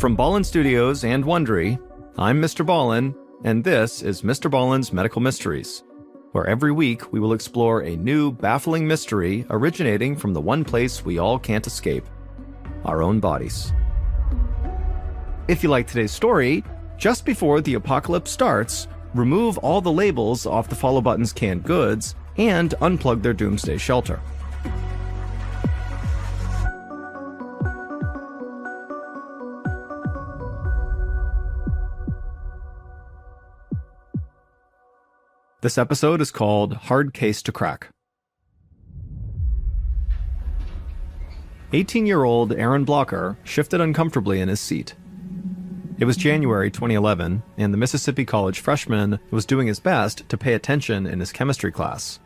From Ballen Studios and Wondery, I'm Mr. Ballen, and this is Mr. Ballen's Medical Mysteries, where every week we will explore a new, baffling mystery originating from the one place we all can't escape, our own bodies. If you like today's story, just before the apocalypse starts, remove all the labels off the Follow Button's canned goods and unplug their doomsday shelter. This episode is called Hard Case to Crack. 18-year-old Aaron Blocker shifted uncomfortably in his seat. It was January 2011, and the Mississippi College freshman was doing his best to pay attention in his chemistry class.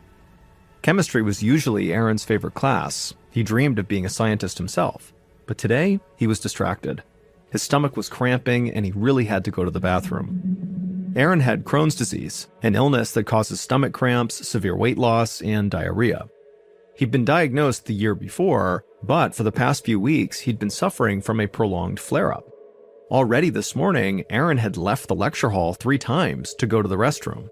Chemistry was usually Aaron's favorite class. He dreamed of being a scientist himself. But today, he was distracted. His stomach was cramping, and he really had to go to the bathroom. Aaron had Crohn's disease, an illness that causes stomach cramps, severe weight loss, and diarrhea. He'd been diagnosed the year before, but for the past few weeks, he'd been suffering from a prolonged flare-up. Already this morning, Aaron had left the lecture hall 3 times to go to the restroom.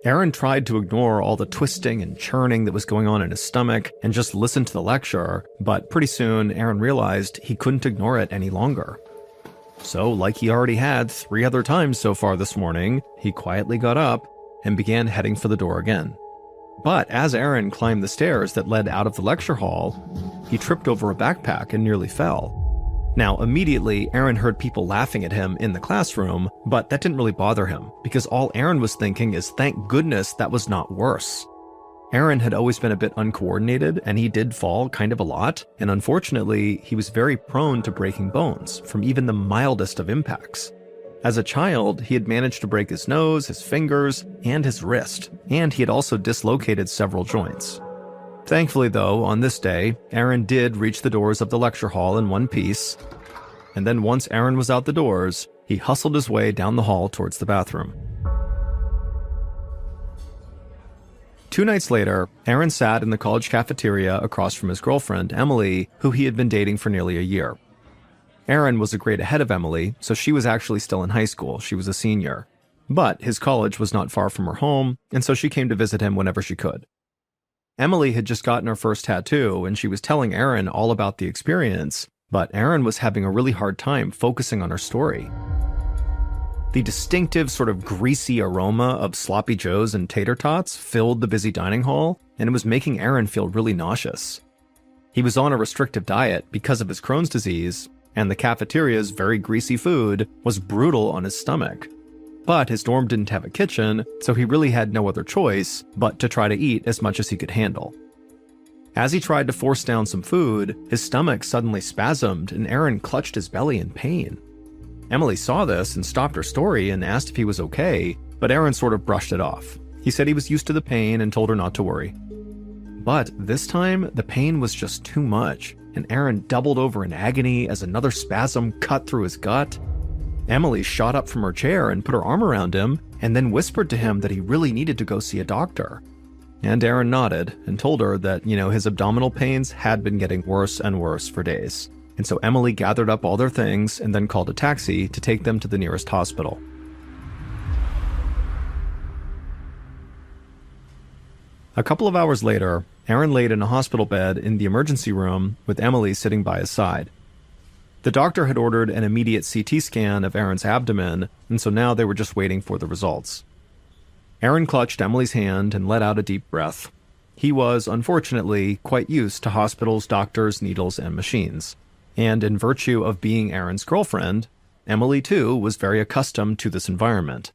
Aaron tried to ignore all the twisting and churning that was going on in his stomach and just listen to the lecture, but pretty soon Aaron realized he couldn't ignore it any longer. So, like he already had 3 other times so far this morning, he quietly got up and began heading for the door again. But as Aaron climbed the stairs that led out of the lecture hall, he tripped over a backpack and nearly fell. Now, immediately, Aaron heard people laughing at him in the classroom, but that didn't really bother him, because all Aaron was thinking is, thank goodness that was not worse. Aaron had always been a bit uncoordinated, and he did fall kind of a lot, and unfortunately, he was very prone to breaking bones from even the mildest of impacts. As a child, he had managed to break his nose, his fingers, and his wrist, and he had also dislocated several joints. Thankfully though, on this day, Aaron did reach the doors of the lecture hall in one piece, and then once Aaron was out the doors, he hustled his way down the hall towards the bathroom. 2 nights later, Aaron sat in the college cafeteria across from his girlfriend, Emily, who he had been dating for nearly a year. Aaron was a grade ahead of Emily, so she was actually still in high school. She was a senior. But his college was not far from her home, and so she came to visit him whenever she could. Emily had just gotten her first tattoo, and she was telling Aaron all about the experience, but Aaron was having a really hard time focusing on her story. The distinctive sort of greasy aroma of sloppy joes and tater tots filled the busy dining hall, and it was making Aaron feel really nauseous. He was on a restrictive diet because of his Crohn's disease, and the cafeteria's very greasy food was brutal on his stomach. But his dorm didn't have a kitchen, so he really had no other choice but to try to eat as much as he could handle. As he tried to force down some food, his stomach suddenly spasmed and Aaron clutched his belly in pain. Emily saw this and stopped her story and asked if he was okay, but Aaron sort of brushed it off. He said he was used to the pain and told her not to worry. But this time, the pain was just too much, and Aaron doubled over in agony as another spasm cut through his gut. Emily shot up from her chair and put her arm around him, and then whispered to him that he really needed to go see a doctor. And Aaron nodded and told her that, his abdominal pains had been getting worse and worse for days. And so Emily gathered up all their things and then called a taxi to take them to the nearest hospital. A couple of hours later, Aaron laid in a hospital bed in the emergency room with Emily sitting by his side. The doctor had ordered an immediate CT scan of Aaron's abdomen, and so now they were just waiting for the results. Aaron clutched Emily's hand and let out a deep breath. He was, unfortunately, quite used to hospitals, doctors, needles, and machines. And in virtue of being Aaron's girlfriend, Emily too was very accustomed to this environment.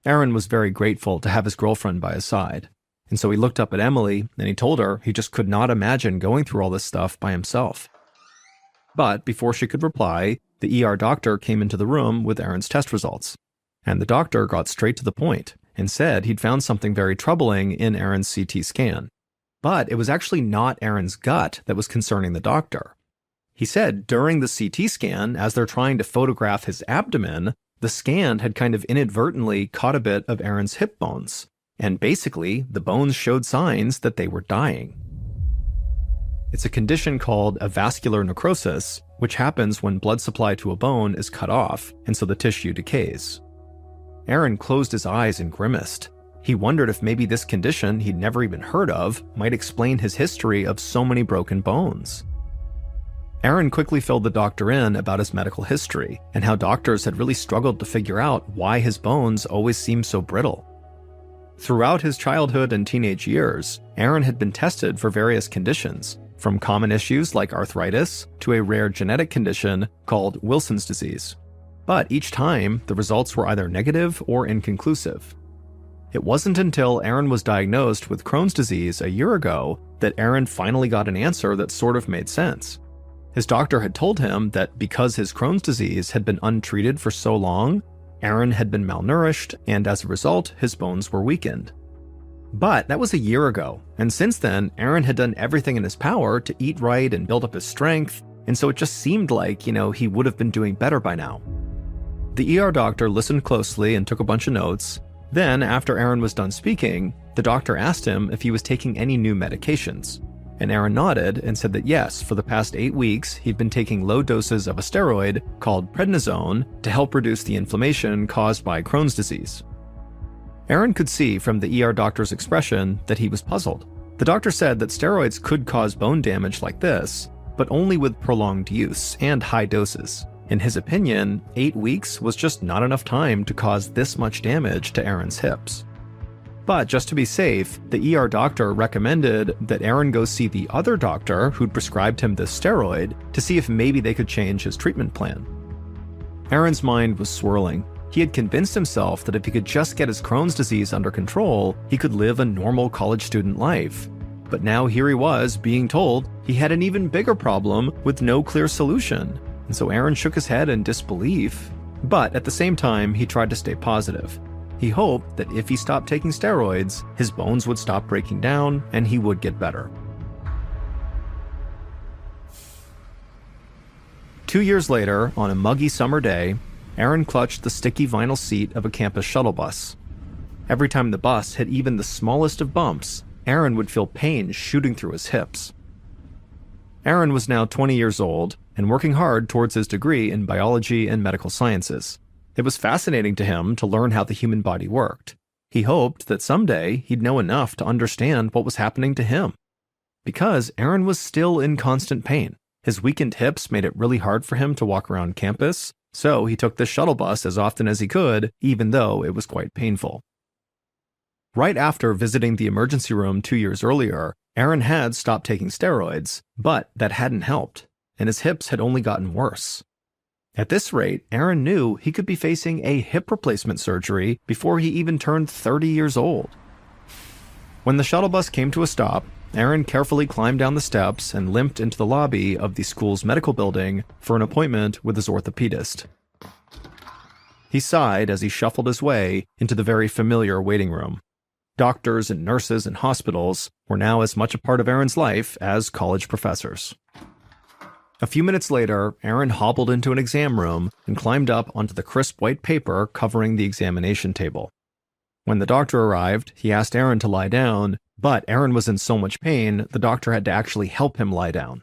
Aaron was very grateful to have his girlfriend by his side, and so he looked up at Emily and he told her he just could not imagine going through all this stuff by himself. But before she could reply, the ER doctor came into the room with Aaron's test results, and the doctor got straight to the point and said he'd found something very troubling in Aaron's CT scan. But it was actually not Aaron's gut that was concerning the doctor. He said during the CT scan, as they're trying to photograph his abdomen, the scan had kind of inadvertently caught a bit of Aaron's hip bones, and basically, the bones showed signs that they were dying. It's a condition called avascular necrosis, which happens when blood supply to a bone is cut off, and so the tissue decays. Aaron closed his eyes and grimaced. He wondered if maybe this condition he'd never even heard of might explain his history of so many broken bones. Aaron quickly filled the doctor in about his medical history and how doctors had really struggled to figure out why his bones always seemed so brittle. Throughout his childhood and teenage years, Aaron had been tested for various conditions, from common issues like arthritis to a rare genetic condition called Wilson's disease. But each time, the results were either negative or inconclusive. It wasn't until Aaron was diagnosed with Crohn's disease a year ago that Aaron finally got an answer that sort of made sense. His doctor had told him that because his Crohn's disease had been untreated for so long, Aaron had been malnourished, and as a result, his bones were weakened. But that was a year ago, and since then, Aaron had done everything in his power to eat right and build up his strength, and so it just seemed like, he would have been doing better by now. The ER doctor listened closely and took a bunch of notes. Then, after Aaron was done speaking, the doctor asked him if he was taking any new medications. And Aaron nodded and said that yes, for the past 8 weeks, he'd been taking low doses of a steroid called prednisone to help reduce the inflammation caused by Crohn's disease. Aaron could see from the ER doctor's expression that he was puzzled. The doctor said that steroids could cause bone damage like this, but only with prolonged use and high doses. In his opinion, 8 weeks was just not enough time to cause this much damage to Aaron's hips. But just to be safe, the ER doctor recommended that Aaron go see the other doctor who'd prescribed him this steroid to see if maybe they could change his treatment plan. Aaron's mind was swirling. He had convinced himself that if he could just get his Crohn's disease under control, he could live a normal college student life. But now here he was being told he had an even bigger problem with no clear solution. And so Aaron shook his head in disbelief. But at the same time, he tried to stay positive. He hoped that if he stopped taking steroids, his bones would stop breaking down and he would get better. 2 years later, on a muggy summer day, Aaron clutched the sticky vinyl seat of a campus shuttle bus. Every time the bus hit even the smallest of bumps, Aaron would feel pain shooting through his hips. Aaron was now 20 years old and working hard towards his degree in biology and medical sciences. It was fascinating to him to learn how the human body worked. He hoped that someday he'd know enough to understand what was happening to him. Because Aaron was still in constant pain. His weakened hips made it really hard for him to walk around campus, so he took the shuttle bus as often as he could, even though it was quite painful. Right after visiting the emergency room 2 years earlier, Aaron had stopped taking steroids, but that hadn't helped, and his hips had only gotten worse. At this rate, Aaron knew he could be facing a hip replacement surgery before he even turned 30 years old. When the shuttle bus came to a stop, Aaron carefully climbed down the steps and limped into the lobby of the school's medical building for an appointment with his orthopedist. He sighed as he shuffled his way into the very familiar waiting room. Doctors and nurses and hospitals were now as much a part of Aaron's life as college professors. A few minutes later, Aaron hobbled into an exam room and climbed up onto the crisp white paper covering the examination table. When the doctor arrived, he asked Aaron to lie down, but Aaron was in so much pain, the doctor had to actually help him lie down.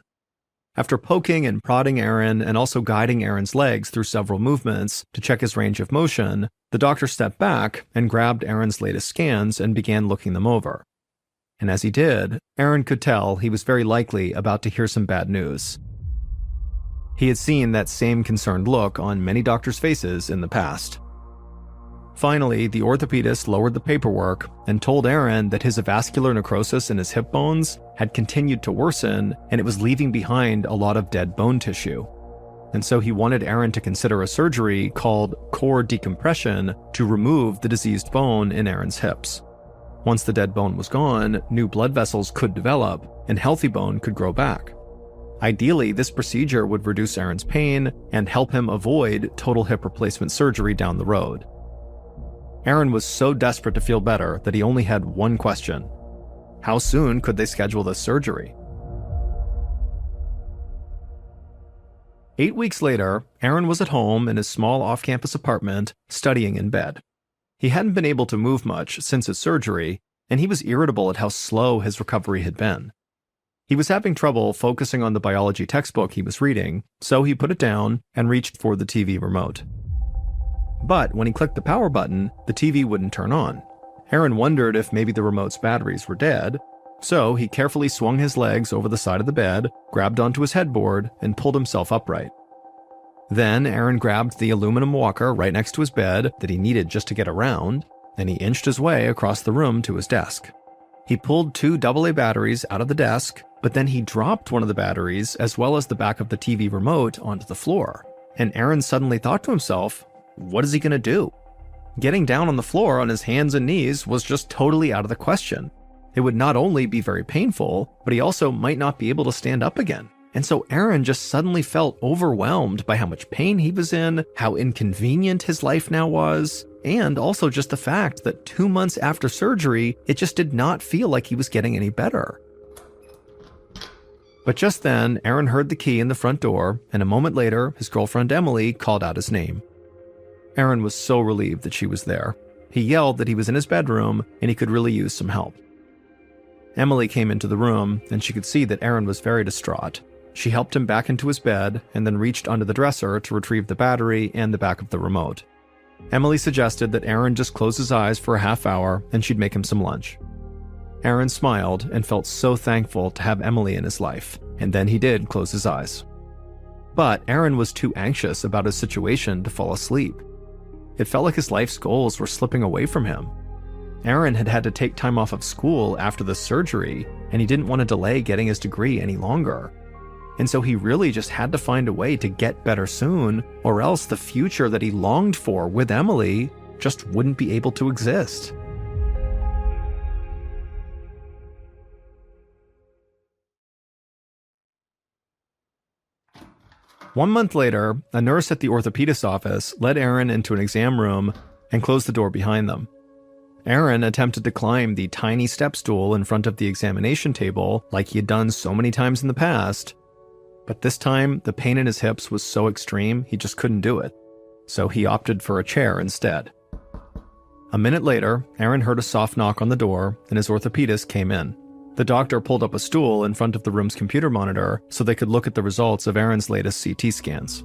After poking and prodding Aaron and also guiding Aaron's legs through several movements to check his range of motion, the doctor stepped back and grabbed Aaron's latest scans and began looking them over. And as he did, Aaron could tell he was very likely about to hear some bad news. He had seen that same concerned look on many doctors' faces in the past. Finally, the orthopedist lowered the paperwork and told Aaron that his avascular necrosis in his hip bones had continued to worsen and it was leaving behind a lot of dead bone tissue. And so he wanted Aaron to consider a surgery called core decompression to remove the diseased bone in Aaron's hips. Once the dead bone was gone, new blood vessels could develop and healthy bone could grow back. Ideally, this procedure would reduce Aaron's pain and help him avoid total hip replacement surgery down the road. Aaron was so desperate to feel better that he only had one question. How soon could they schedule this surgery? 8 weeks later, Aaron was at home in his small off-campus apartment, studying in bed. He hadn't been able to move much since his surgery, and he was irritable at how slow his recovery had been. He was having trouble focusing on the biology textbook he was reading, so he put it down and reached for the TV remote. But when he clicked the power button, the TV wouldn't turn on. Aaron wondered if maybe the remote's batteries were dead, so he carefully swung his legs over the side of the bed, grabbed onto his headboard, and pulled himself upright. Then Aaron grabbed the aluminum walker right next to his bed that he needed just to get around, and he inched his way across the room to his desk. He pulled 2 AA batteries out of the desk, but then he dropped one of the batteries as well as the back of the TV remote onto the floor. And Aaron suddenly thought to himself, what is he going to do? Getting down on the floor on his hands and knees was just totally out of the question. It would not only be very painful, but he also might not be able to stand up again. And so Aaron just suddenly felt overwhelmed by how much pain he was in, how inconvenient his life now was, and also just the fact that 2 months after surgery, it just did not feel like he was getting any better. But just then, Aaron heard the key in the front door, and a moment later, his girlfriend Emily called out his name. Aaron was so relieved that she was there. He yelled that he was in his bedroom and he could really use some help. Emily came into the room, and she could see that Aaron was very distraught. She helped him back into his bed and then reached under the dresser to retrieve the battery and the back of the remote. Emily suggested that Aaron just close his eyes for a half hour and she'd make him some lunch. Aaron smiled and felt so thankful to have Emily in his life, and then he did close his eyes. But Aaron was too anxious about his situation to fall asleep. It felt like his life's goals were slipping away from him. Aaron had had to take time off of school after the surgery, and he didn't want to delay getting his degree any longer. And so he really just had to find a way to get better soon, or else the future that he longed for with Emily just wouldn't be able to exist. One month later, a nurse at the orthopedist's office led Aaron into an exam room and closed the door behind them. Aaron attempted to climb the tiny step stool in front of the examination table like he had done so many times in the past, but this time the pain in his hips was so extreme he just couldn't do it, so he opted for a chair instead. A minute later, Aaron heard a soft knock on the door and his orthopedist came in. The doctor pulled up a stool in front of the room's computer monitor so they could look at the results of Aaron's latest CT scans.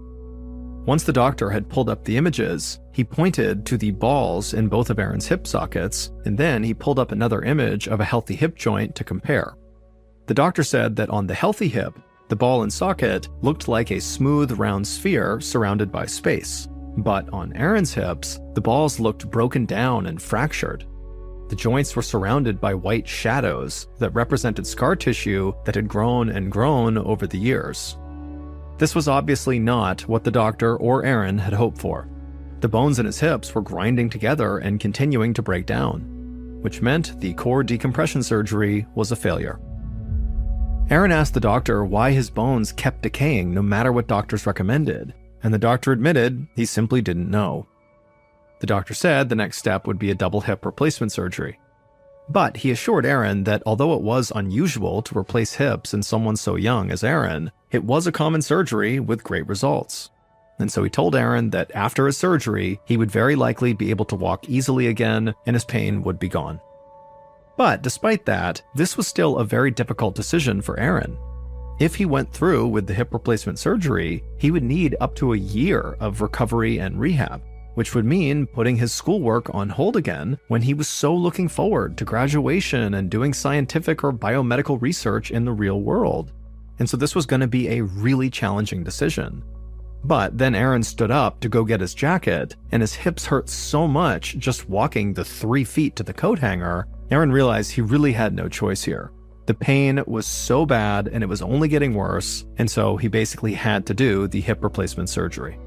Once the doctor had pulled up the images, he pointed to the balls in both of Aaron's hip sockets, and then he pulled up another image of a healthy hip joint to compare. The doctor said that on the healthy hip, the ball and socket looked like a smooth round sphere surrounded by space. But on Aaron's hips, the balls looked broken down and fractured. The joints were surrounded by white shadows that represented scar tissue that had grown and grown over the years. This was obviously not what the doctor or Aaron had hoped for. The bones in his hips were grinding together and continuing to break down, which meant the core decompression surgery was a failure. Aaron asked the doctor why his bones kept decaying no matter what doctors recommended, and the doctor admitted he simply didn't know. The doctor said the next step would be a double hip replacement surgery. But he assured Aaron that although it was unusual to replace hips in someone so young as Aaron, it was a common surgery with great results. And so he told Aaron that after his surgery, he would very likely be able to walk easily again and his pain would be gone. But despite that, this was still a very difficult decision for Aaron. If he went through with the hip replacement surgery, he would need up to a year of recovery and rehab, which would mean putting his schoolwork on hold again when he was so looking forward to graduation and doing scientific or biomedical research in the real world. And so this was going to be a really challenging decision. But then Aaron stood up to go get his jacket, and his hips hurt so much just walking the 3 feet to the coat hanger, Aaron realized he really had no choice here. The pain was so bad and it was only getting worse, and so he basically had to do the hip replacement surgery.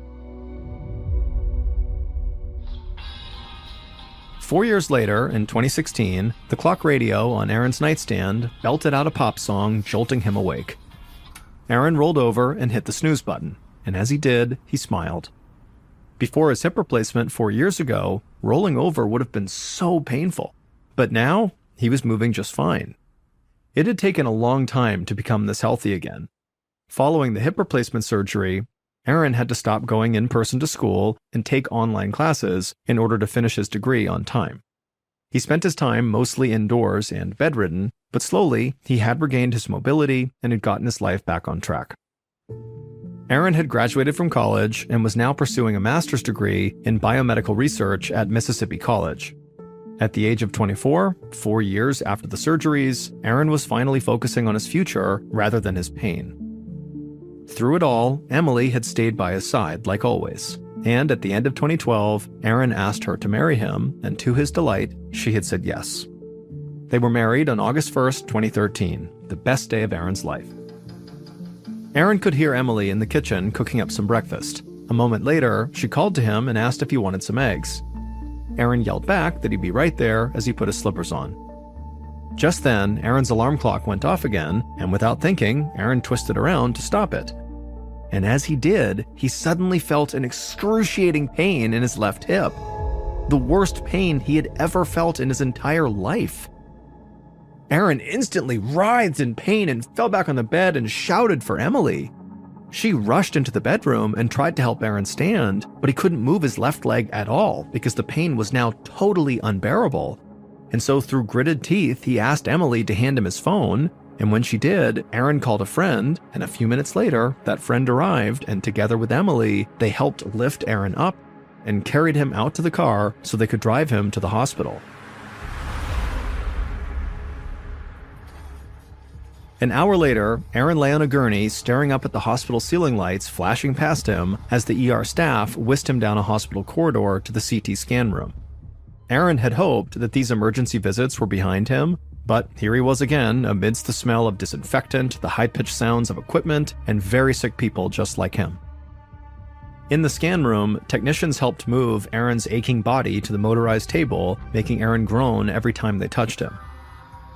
4 years later, in 2016, the clock radio on Aaron's nightstand belted out a pop song, jolting him awake. Aaron rolled over and hit the snooze button, and as he did, he smiled. Before his hip replacement 4 years ago, rolling over would have been so painful, but now he was moving just fine. It had taken a long time to become this healthy again. Following the hip replacement surgery, Aaron had to stop going in person to school and take online classes in order to finish his degree on time. He spent his time mostly indoors and bedridden, But slowly, he had regained his mobility and had gotten his life back on track. Aaron had graduated from college and was now pursuing a master's degree in biomedical research at Mississippi College. At the age of 24, 4 years after the surgeries, Aaron was finally focusing on his future rather than his pain. Through it all, Emily had stayed by his side, like always. And at the end of 2012, Aaron asked her to marry him, and to his delight, she had said yes. They were married on August 1st, 2013, the best day of Aaron's life. Aaron could hear Emily in the kitchen cooking up some breakfast. A moment later, she called to him and asked if he wanted some eggs. Aaron yelled back that he'd be right there as he put his slippers on. Just then, Aaron's alarm clock went off again, and without thinking, Aaron twisted around to stop it. And as he did, he suddenly felt an excruciating pain in his left hip. The worst pain he had ever felt in his entire life. Aaron instantly writhed in pain and fell back on the bed and shouted for Emily. She rushed into the bedroom and tried to help Aaron stand, but he couldn't move his left leg at all because the pain was now totally unbearable. And so through gritted teeth, he asked Emily to hand him his phone, and when she did, Aaron called a friend, and a few minutes later, that friend arrived, and together with Emily, they helped lift Aaron up and carried him out to the car so they could drive him to the hospital. An hour later, Aaron lay on a gurney staring up at the hospital ceiling lights flashing past him as the ER staff whisked him down a hospital corridor to the CT scan room. Aaron had hoped that these emergency visits were behind him, but here he was again amidst the smell of disinfectant, the high-pitched sounds of equipment, and very sick people just like him. In the scan room, technicians helped move Aaron's aching body to the motorized table, making Aaron groan every time they touched him.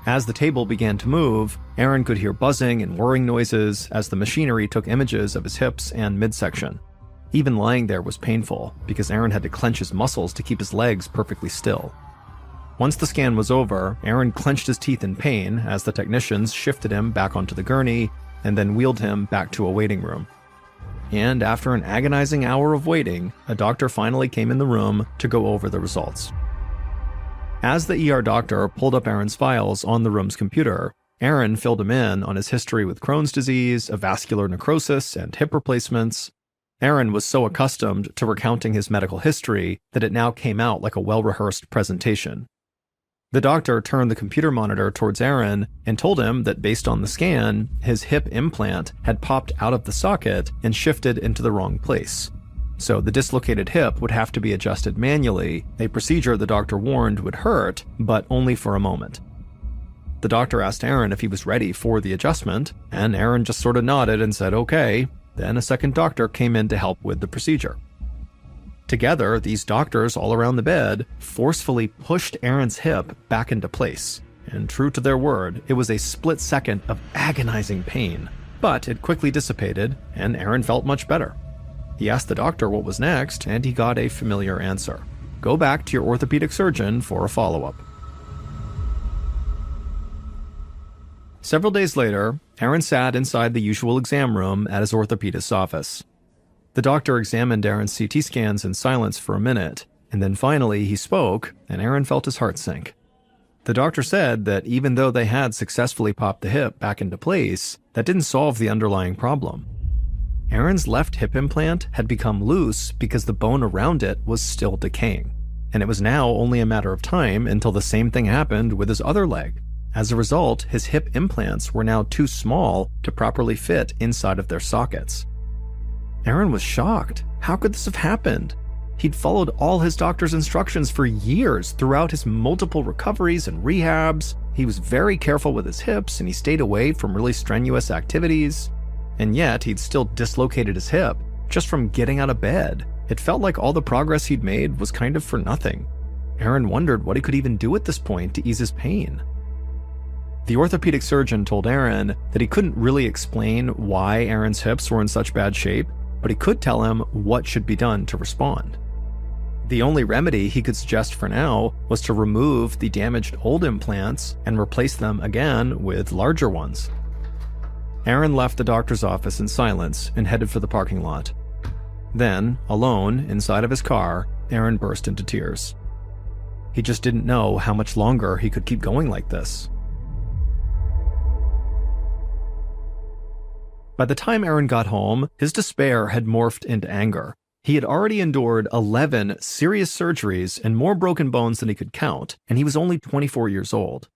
As the table began to move, Aaron could hear buzzing and whirring noises as the machinery took images of his hips and midsection. Even lying there was painful, because Aaron had to clench his muscles to keep his legs perfectly still. Once the scan was over, Aaron clenched his teeth in pain as the technicians shifted him back onto the gurney and then wheeled him back to a waiting room. And after an agonizing hour of waiting, a doctor finally came in the room to go over the results. As the ER doctor pulled up Aaron's files on the room's computer, Aaron filled him in on his history with Crohn's disease, a vascular necrosis, and hip replacements. Aaron was so accustomed to recounting his medical history that it now came out like a well-rehearsed presentation. The doctor turned the computer monitor towards Aaron and told him that based on the scan, his hip implant had popped out of the socket and shifted into the wrong place. So the dislocated hip would have to be adjusted manually, a procedure the doctor warned would hurt, but only for a moment. The doctor asked Aaron if he was ready for the adjustment, and Aaron just sort of nodded and said okay. Then a second doctor came in to help with the procedure. Together, these doctors all around the bed forcefully pushed Aaron's hip back into place. And true to their word, it was a split second of agonizing pain. But it quickly dissipated, and Aaron felt much better. He asked the doctor what was next, and he got a familiar answer. Go back to your orthopedic surgeon for a follow-up. Several days later, Aaron sat inside the usual exam room at his orthopedist's office. The doctor examined Aaron's CT scans in silence for a minute, and then finally he spoke, and Aaron felt his heart sink. The doctor said that even though they had successfully popped the hip back into place, that didn't solve the underlying problem. Aaron's left hip implant had become loose because the bone around it was still decaying, and it was now only a matter of time until the same thing happened with his other leg. As a result, his hip implants were now too small to properly fit inside of their sockets. Aaron was shocked. How could this have happened? He'd followed all his doctor's instructions for years throughout his multiple recoveries and rehabs. He was very careful with his hips and he stayed away from really strenuous activities. And yet, he'd still dislocated his hip just from getting out of bed. It felt like all the progress he'd made was kind of for nothing. Aaron wondered what he could even do at this point to ease his pain. The orthopedic surgeon told Aaron that he couldn't really explain why Aaron's hips were in such bad shape, but he could tell him what should be done to respond. The only remedy he could suggest for now was to remove the damaged old implants and replace them again with larger ones. Aaron left the doctor's office in silence and headed for the parking lot. Then, alone, inside of his car, Aaron burst into tears. He just didn't know how much longer he could keep going like this. By the time Aaron got home, his despair had morphed into anger. He had already endured 11 serious surgeries and more broken bones than he could count, and he was only 24 years old.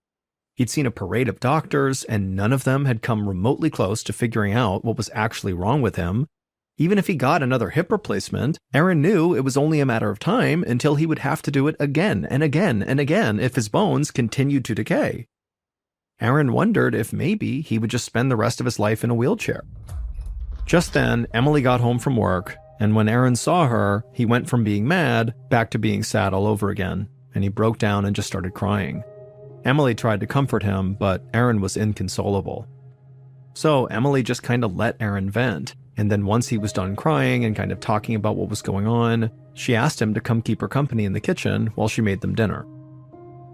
He'd seen a parade of doctors, and none of them had come remotely close to figuring out what was actually wrong with him. Even if he got another hip replacement, Aaron knew it was only a matter of time until he would have to do it again and again and again if his bones continued to decay. Aaron wondered if maybe he would just spend the rest of his life in a wheelchair. Just then, Emily got home from work, and when Aaron saw her, he went from being mad back to being sad all over again, and he broke down and just started crying. Emily tried to comfort him, but Aaron was inconsolable. So Emily just kind of let Aaron vent, and then once he was done crying and kind of talking about what was going on, she asked him to come keep her company in the kitchen while she made them dinner.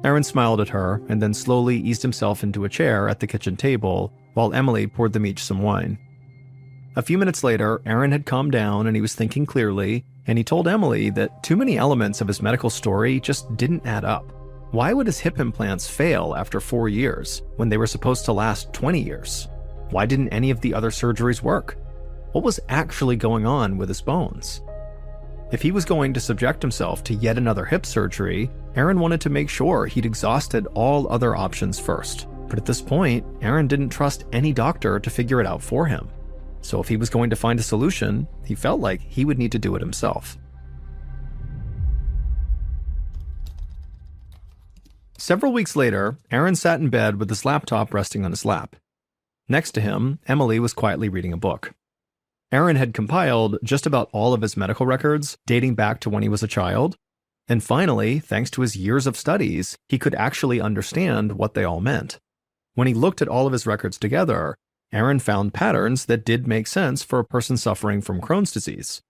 Aaron smiled at her and then slowly eased himself into a chair at the kitchen table while Emily poured them each some wine. A few minutes later, Aaron had calmed down and he was thinking clearly, and he told Emily that too many elements of his medical story just didn't add up. Why would his hip implants fail after 4 years when they were supposed to last 20 years? Why didn't any of the other surgeries work? What was actually going on with his bones? If he was going to subject himself to yet another hip surgery, Aaron wanted to make sure he'd exhausted all other options first. But at this point, Aaron didn't trust any doctor to figure it out for him. So if he was going to find a solution, he felt like he would need to do it himself. Several weeks later, Aaron sat in bed with his laptop resting on his lap. Next to him, Emily was quietly reading a book. Aaron had compiled just about all of his medical records dating back to when he was a child, and finally, thanks to his years of studies, he could actually understand what they all meant. When he looked at all of his records together, Aaron found patterns that did make sense for a person suffering from Crohn's disease.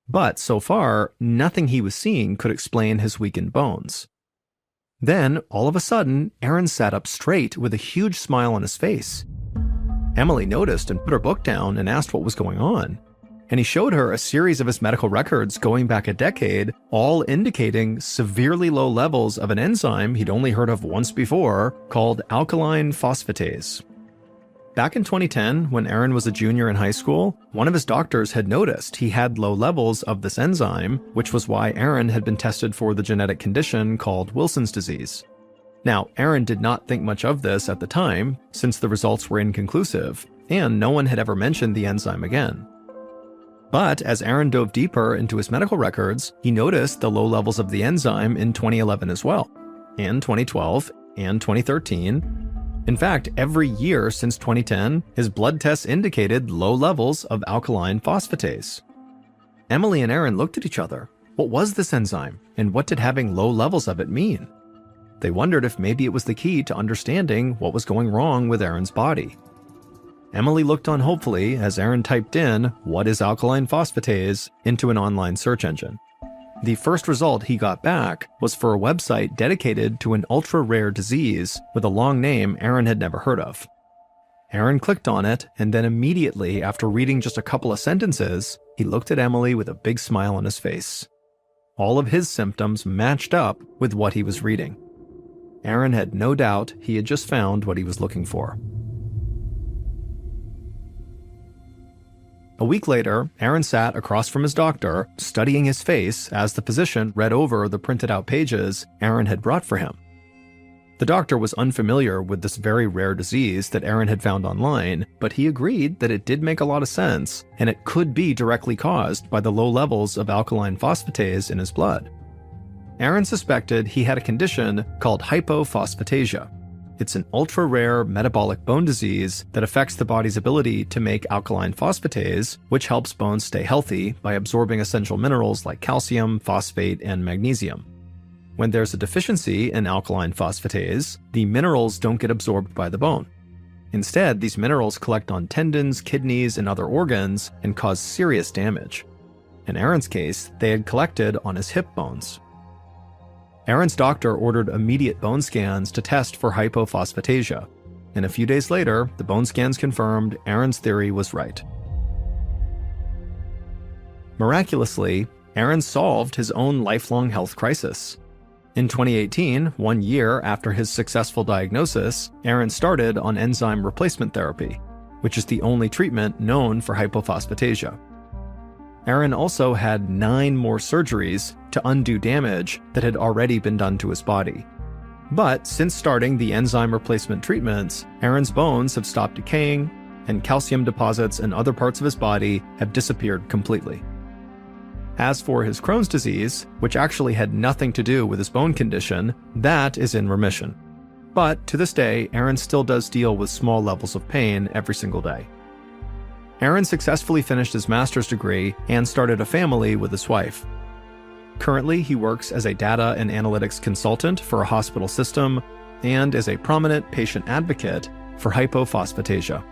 But so far, nothing he was seeing could explain his weakened bones. Then, all of a sudden, Aaron sat up straight with a huge smile on his face. Emily noticed and put her book down and asked what was going on. And he showed her a series of his medical records going back a decade, all indicating severely low levels of an enzyme he'd only heard of once before, called alkaline phosphatase. Back in 2010, when Aaron was a junior in high school, one of his doctors had noticed he had low levels of this enzyme, which was why Aaron had been tested for the genetic condition called Wilson's disease. Now, Aaron did not think much of this at the time, since the results were inconclusive, and no one had ever mentioned the enzyme again. But as Aaron dove deeper into his medical records, he noticed the low levels of the enzyme in 2011 as well, and 2012, and 2013. In fact, every year since 2010, his blood tests indicated low levels of alkaline phosphatase. Emily and Aaron looked at each other. What was this enzyme, and what did having low levels of it mean? They wondered if maybe it was the key to understanding what was going wrong with Aaron's body. Emily looked on hopefully as Aaron typed in, "What is alkaline phosphatase?" into an online search engine. The first result he got back was for a website dedicated to an ultra-rare disease with a long name Aaron had never heard of. Aaron clicked on it, and then immediately after reading just a couple of sentences, he looked at Emily with a big smile on his face. All of his symptoms matched up with what he was reading. Aaron had no doubt he had just found what he was looking for. A week later, Aaron sat across from his doctor, studying his face as the physician read over the printed out pages Aaron had brought for him. The doctor was unfamiliar with this very rare disease that Aaron had found online, but he agreed that it did make a lot of sense, and it could be directly caused by the low levels of alkaline phosphatase in his blood. Aaron suspected he had a condition called hypophosphatasia. It's an ultra-rare metabolic bone disease that affects the body's ability to make alkaline phosphatase, which helps bones stay healthy by absorbing essential minerals like calcium, phosphate, and magnesium. When there's a deficiency in alkaline phosphatase, the minerals don't get absorbed by the bone. Instead, these minerals collect on tendons, kidneys, and other organs and cause serious damage. In Aaron's case, they had collected on his hip bones. Aaron's doctor ordered immediate bone scans to test for hypophosphatasia, and a few days later, the bone scans confirmed Aaron's theory was right. Miraculously, Aaron solved his own lifelong health crisis. In 2018, 1 year after his successful diagnosis, Aaron started on enzyme replacement therapy, which is the only treatment known for hypophosphatasia. Aaron also had 9 more surgeries to undo damage that had already been done to his body. But since starting the enzyme replacement treatments, Aaron's bones have stopped decaying, and calcium deposits in other parts of his body have disappeared completely. As for his Crohn's disease, which actually had nothing to do with his bone condition, that is in remission. But to this day, Aaron still does deal with small levels of pain every single day. Aaron successfully finished his master's degree and started a family with his wife. Currently, he works as a data and analytics consultant for a hospital system and is a prominent patient advocate for hypophosphatasia.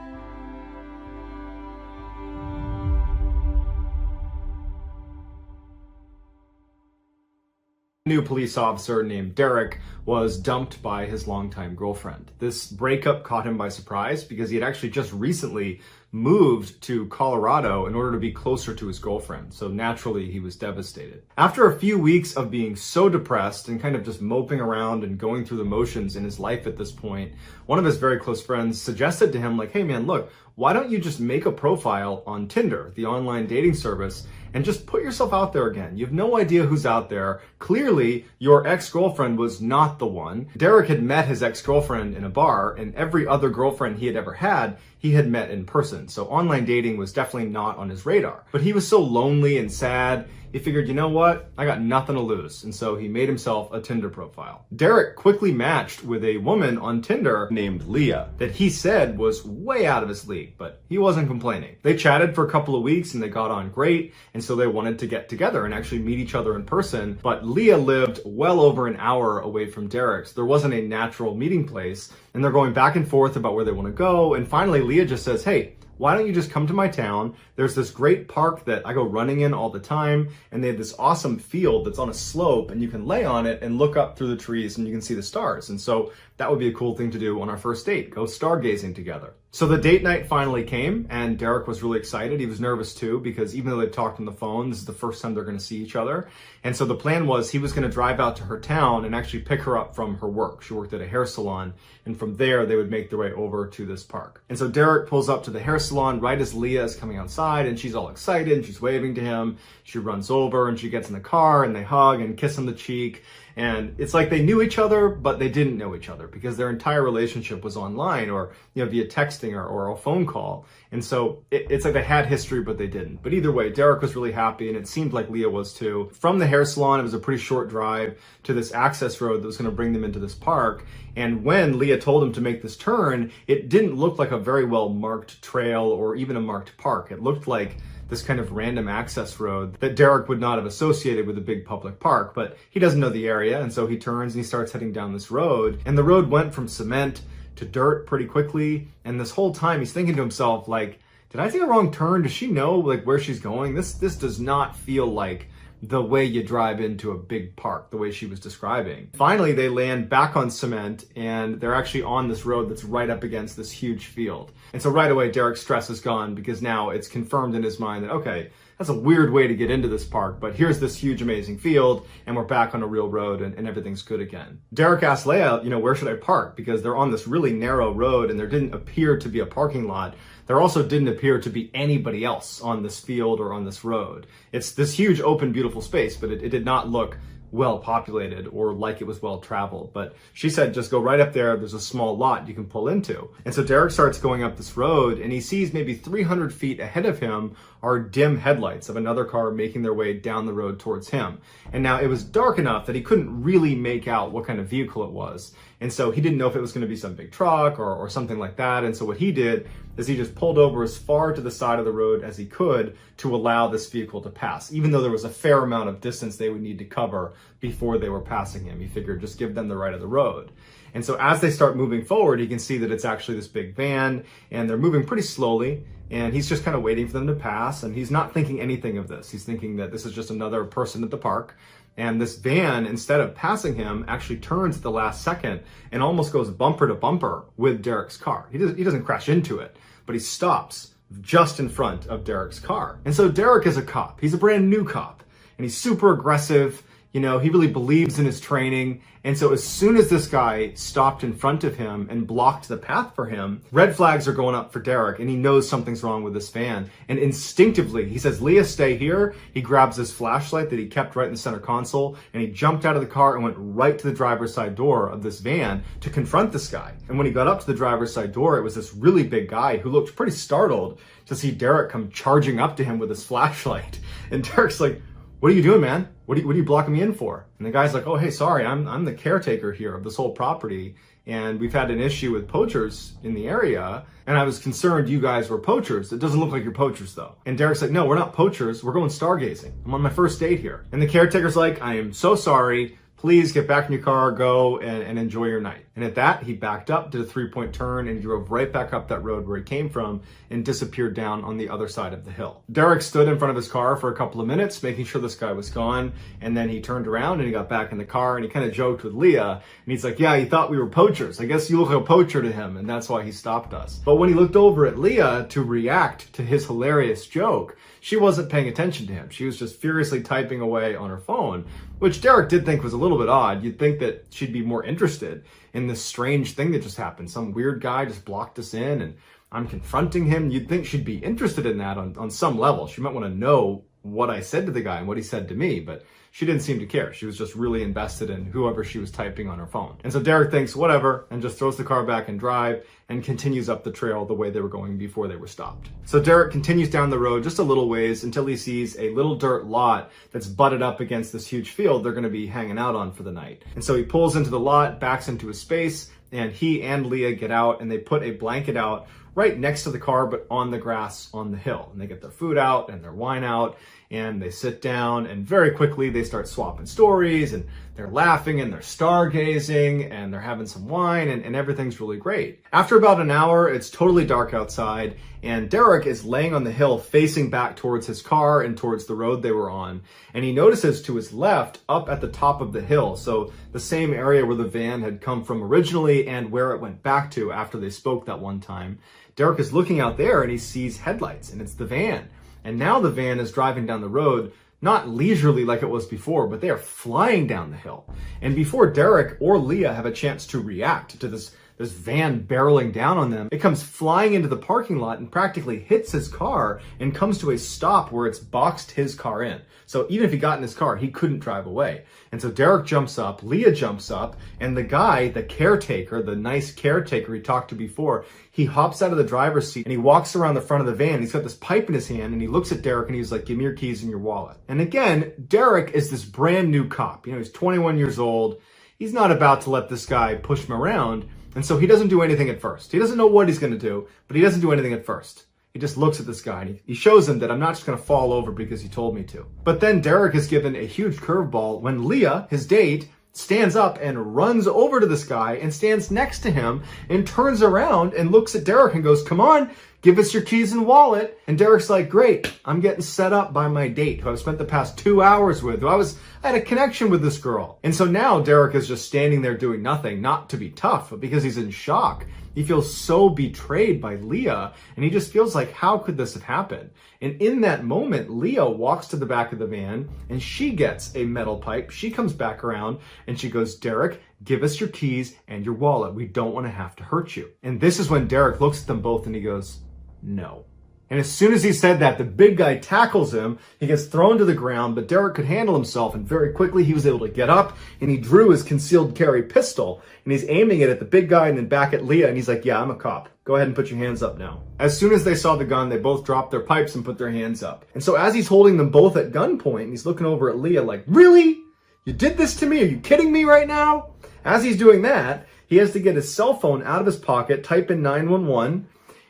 A new police officer named Derek was dumped by his longtime girlfriend. This breakup caught him by surprise because he had actually just recently moved to Colorado in order to be closer to his girlfriend. So naturally, he was devastated. After a few weeks of being so depressed and kind of just moping around and going through the motions in his life at this point, one of his very close friends suggested to him, like, hey man, look, why don't you just make a profile on Tinder, the online dating service, and just put yourself out there again. You have no idea who's out there. Clearly, your ex-girlfriend was not the one. Derek had met his ex-girlfriend in a bar, and every other girlfriend he had ever had, he had met in person. So online dating was definitely not on his radar. But he was so lonely and sad, he figured, you know what? I got nothing to lose. And so he made himself a Tinder profile. Derek quickly matched with a woman on Tinder named Leah that he said was way out of his league, but he wasn't complaining. They chatted for a couple of weeks and they got on great. And so they wanted to get together and actually meet each other in person. But Leah lived well over an hour away from Derek. So there wasn't a natural meeting place. And they're going back and forth about where they want to go. And finally, Leah just says, hey, why don't you just come to my town? There's this great park that I go running in all the time, and they have this awesome field that's on a slope, and you can lay on it and look up through the trees and you can see the stars. And so that would be a cool thing to do on our first date, go stargazing together. So the date night finally came, and Derek was really excited. He was nervous too, because even though they talked on the phone, this is the first time they're going to see each other. And so the plan was he was going to drive out to her town and actually pick her up from her work. She worked at a hair salon, and from there they would make their way over to this park. And so Derek pulls up to the hair salon right as Leah is coming outside, and she's all excited and she's waving to him. She runs over and she gets in the car and they hug and kiss on the cheek. And it's like they knew each other, but they didn't know each other because their entire relationship was online or, via texting or a phone call. And so it's like they had history, but they didn't. But either way, Derek was really happy, and it seemed like Leah was too. From the hair salon, it was a pretty short drive to this access road that was going to bring them into this park. And when Leah told him to make this turn, it didn't look like a very well marked trail or even a marked park. It looked like this kind of random access road that Derek would not have associated with a big public park, but he doesn't know the area, and so he turns and he starts heading down this road. And the road went from cement to dirt pretty quickly, and this whole time he's thinking to himself, like, did I take a wrong turn? Does she know like where she's going? This does not feel like the way you drive into a big park, the way she was describing. Finally, they land back on cement, and they're actually on this road that's right up against this huge field. And so right away, Derek's stress is gone because now it's confirmed in his mind that, okay, that's a weird way to get into this park, but here's this huge, amazing field, and we're back on a real road, and everything's good again. Derek asked Leah, where should I park? Because they're on this really narrow road, and there didn't appear to be a parking lot. There also didn't appear to be anybody else on this field or on this road. It's this huge, open, beautiful space, but it did not look well populated or like it was well traveled. But she said, just go right up there. There's a small lot you can pull into. And so Derek starts going up this road, and he sees maybe 300 feet ahead of him are dim headlights of another car making their way down the road towards him. And now it was dark enough that he couldn't really make out what kind of vehicle it was. And so he didn't know if it was going to be some big truck or something like that. And so what he did is he just pulled over as far to the side of the road as he could to allow this vehicle to pass, even though there was a fair amount of distance they would need to cover before they were passing him. He figured just give them the right of the road. And so as they start moving forward, you can see that it's actually this big van, and they're moving pretty slowly, and he's just kind of waiting for them to pass, and he's not thinking anything of this. He's thinking that this is just another person at the park. And this van, instead of passing him, actually turns at the last second and almost goes bumper to bumper with Derek's car. He doesn't crash into it, but he stops just in front of Derek's car. And so Derek is a cop. He's a brand new cop, and he's super aggressive, You know, he really believes in his training. And so as soon as this guy stopped in front of him and blocked the path for him, red flags are going up for Derek, and he knows something's wrong with this van. And instinctively, he says, Leah, stay here. He grabs his flashlight that he kept right in the center console, and he jumped out of the car and went right to the driver's side door of this van to confront this guy. And when he got up to the driver's side door, it was this really big guy who looked pretty startled to see Derek come charging up to him with his flashlight. And Derek's like, what are you doing, man? What are you blocking me in for? And the guy's like, oh, hey, sorry, I'm the caretaker here of this whole property, and we've had an issue with poachers in the area, and I was concerned you guys were poachers. It doesn't look like you're poachers, though. And Derek's like, no, we're not poachers. We're going stargazing. I'm on my first date here. And the caretaker's like, I am so sorry. Please get back in your car, go and enjoy your night. And at that, he backed up, did a 3-point turn, and drove right back up that road where he came from and disappeared down on the other side of the hill. Derek stood in front of his car for a couple of minutes, making sure this guy was gone. And then he turned around and he got back in the car and he kind of joked with Leah. And he's like, yeah, he thought we were poachers. I guess you look like a poacher to him, and that's why he stopped us. But when he looked over at Leah to react to his hilarious joke, she wasn't paying attention to him. She was just furiously typing away on her phone, which Derek did think was a little bit odd. You'd think that she'd be more interested in this strange thing that just happened. Some weird guy just blocked us in and I'm confronting him. You'd think she'd be interested in that on some level. She might want to know what I said to the guy and what he said to me, but she didn't seem to care. She was just really invested in whoever she was typing on her phone. And so Derek thinks, whatever, and just throws the car back in drive and continues up the trail the way they were going before they were stopped. So Derek continues down the road just a little ways until he sees a little dirt lot that's butted up against this huge field they're going to be hanging out on for the night. And so he pulls into the lot, backs into a space, and he and Leah get out and they put a blanket out right next to the car, but on the grass on the hill. And they get their food out and their wine out and they sit down, and very quickly they start swapping stories and they're laughing and they're stargazing and they're having some wine and everything's really great. After about an hour, it's totally dark outside and Derek is laying on the hill facing back towards his car and towards the road they were on. And he notices to his left, up at the top of the hill, so the same area where the van had come from originally and where it went back to after they spoke that one time, Derek is looking out there and he sees headlights and it's the van. And now the van is driving down the road, not leisurely like it was before, but they are flying down the hill. And before Derek or Leah have a chance to react to this van barreling down on them, it comes flying into the parking lot and practically hits his car and comes to a stop where it's boxed his car in. So even if he got in his car, he couldn't drive away. And so Derek jumps up, Leah jumps up, and the guy, the caretaker, the nice caretaker he talked to before, he hops out of the driver's seat and he walks around the front of the van. He's got this pipe in his hand and he looks at Derek and he's like, give me your keys and your wallet. And again, Derek is this brand new cop. You know, he's 21 years old. He's not about to let this guy push him around. And so he doesn't do anything at first. He doesn't know what he's going to do, but he doesn't do anything at first. He just looks at this guy and he shows him that I'm not just going to fall over because you told me to. But then Derek is given a huge curveball when Leah, his date, stands up and runs over to this guy and stands next to him and turns around and looks at Derek and goes, come on, give us your keys and wallet. And Derek's like, great, I'm getting set up by my date who I've spent the past 2 hours with, I had a connection with this girl. And so now Derek is just standing there doing nothing, not to be tough, but because he's in shock. He feels so betrayed by Leah, and he just feels like, how could this have happened? And in that moment, Leah walks to the back of the van, and she gets a metal pipe. She comes back around, and she goes, Derek, give us your keys and your wallet. We don't want to have to hurt you. And this is when Derek looks at them both, and he goes, no. And as soon as he said that, the big guy tackles him. He gets thrown to the ground, but Derek could handle himself, and very quickly he was able to get up, and he drew his concealed carry pistol, and he's aiming it at the big guy and then back at Leah, and he's like, yeah, I'm a cop. Go ahead and put your hands up now. As soon as they saw the gun, they both dropped their pipes and put their hands up. And so as he's holding them both at gunpoint, he's looking over at Leah like, really? You did this to me? Are you kidding me right now? As he's doing that, he has to get his cell phone out of his pocket, type in 911,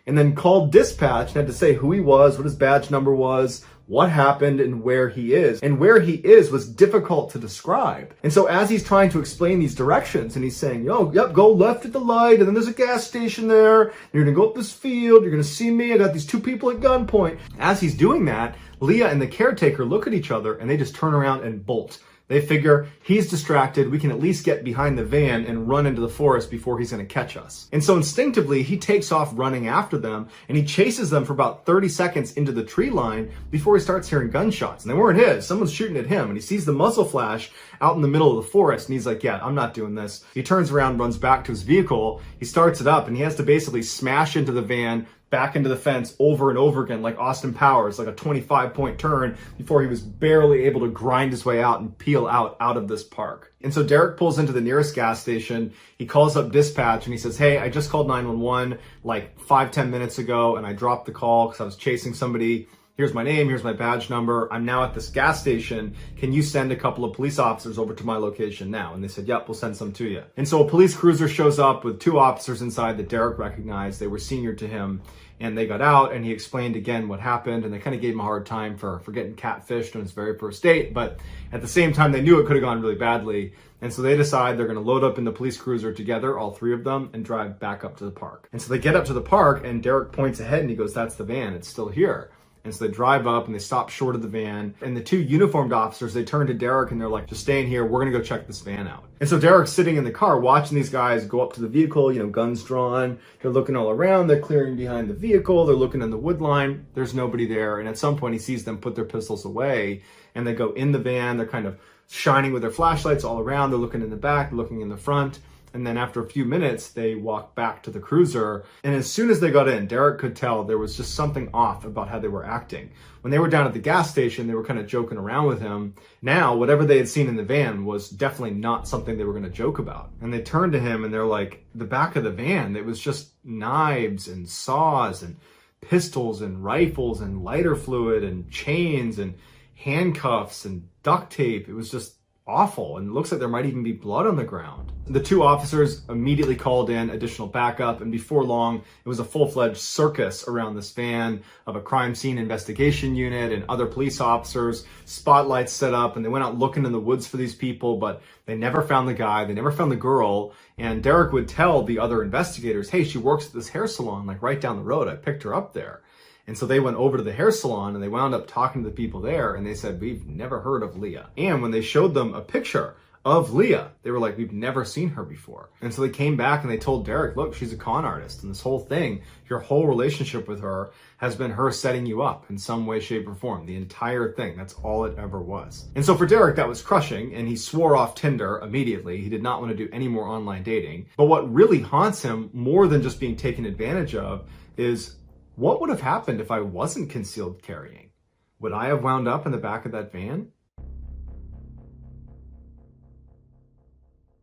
and then called dispatch and had to say who he was, what his badge number was, what happened, and where he is. And where he is was difficult to describe. And so as he's trying to explain these directions, and he's saying, yo, yep, go left at the light, and then there's a gas station there, and you're gonna go up this field, you're gonna see me, I got these 2 people at gunpoint. As he's doing that, Leah and the caretaker look at each other, and they just turn around and bolt. They figure he's distracted, we can at least get behind the van and run into the forest before he's going to catch us. And so instinctively, he takes off running after them, and he chases them for about 30 seconds into the tree line before he starts hearing gunshots. And they weren't his, someone's shooting at him, and he sees the muzzle flash out in the middle of the forest, and he's like, yeah, I'm not doing this. He turns around, runs back to his vehicle, he starts it up, and he has to basically smash into the van, back into the fence over and over again, like Austin Powers, like a 25-point turn, before he was barely able to grind his way out and peel out of this park. And so Derek pulls into the nearest gas station. He calls up dispatch and he says, hey, I just called 911 like 5-10 minutes ago, and I dropped the call because I was chasing somebody. Here's my name, here's my badge number. I'm now at this gas station. Can you send a couple of police officers over to my location now? And they said, yep, we'll send some to you. And so a police cruiser shows up with 2 officers inside that Derek recognized. They were senior to him. And they got out, and he explained again what happened, and they kind of gave him a hard time for getting catfished on his very first date. But at the same time, they knew it could have gone really badly. And so they decide they're going to load up in the police cruiser together, all 3 of them, and drive back up to the park. And so they get up to the park, and Derek points ahead, and he goes, that's the van. It's still here. And so they drive up and they stop short of the van. And the 2 uniformed officers, they turn to Derek and they're like, just stay in here. We're going to go check this van out. And so Derek's sitting in the car watching these guys go up to the vehicle, guns drawn. They're looking all around. They're clearing behind the vehicle. They're looking in the wood line. There's nobody there. And at some point he sees them put their pistols away and they go in the van. They're kind of shining with their flashlights all around. They're looking in the back, looking in the front. And then after a few minutes, they walked back to the cruiser. And as soon as they got in, Derek could tell there was just something off about how they were acting. When they were down at the gas station, they were kind of joking around with him. Now, whatever they had seen in the van was definitely not something they were going to joke about. And they turned to him and they're like, the back of the van, it was just knives and saws and pistols and rifles and lighter fluid and chains and handcuffs and duct tape. It was just awful, and it looks like there might even be blood on the ground. The 2 officers immediately called in additional backup, and before long, it was a full-fledged circus around this van of a crime scene investigation unit and other police officers, spotlights set up, and they went out looking in the woods for these people, but they never found the guy, they never found the girl, and Derek would tell the other investigators, hey, she works at this hair salon, like right down the road, I picked her up there. And so they went over to the hair salon and they wound up talking to the people there and they said, we've never heard of Leah. And when they showed them a picture of Leah, they were like, we've never seen her before. And so they came back and they told Derek, look, she's a con artist. And this whole thing, your whole relationship with her has been her setting you up in some way, shape, or form. The entire thing. That's all it ever was. And so for Derek, that was crushing. And he swore off Tinder immediately. He did not want to do any more online dating. But what really haunts him more than just being taken advantage of is, what would have happened if I wasn't concealed carrying? Would I have wound up in the back of that van?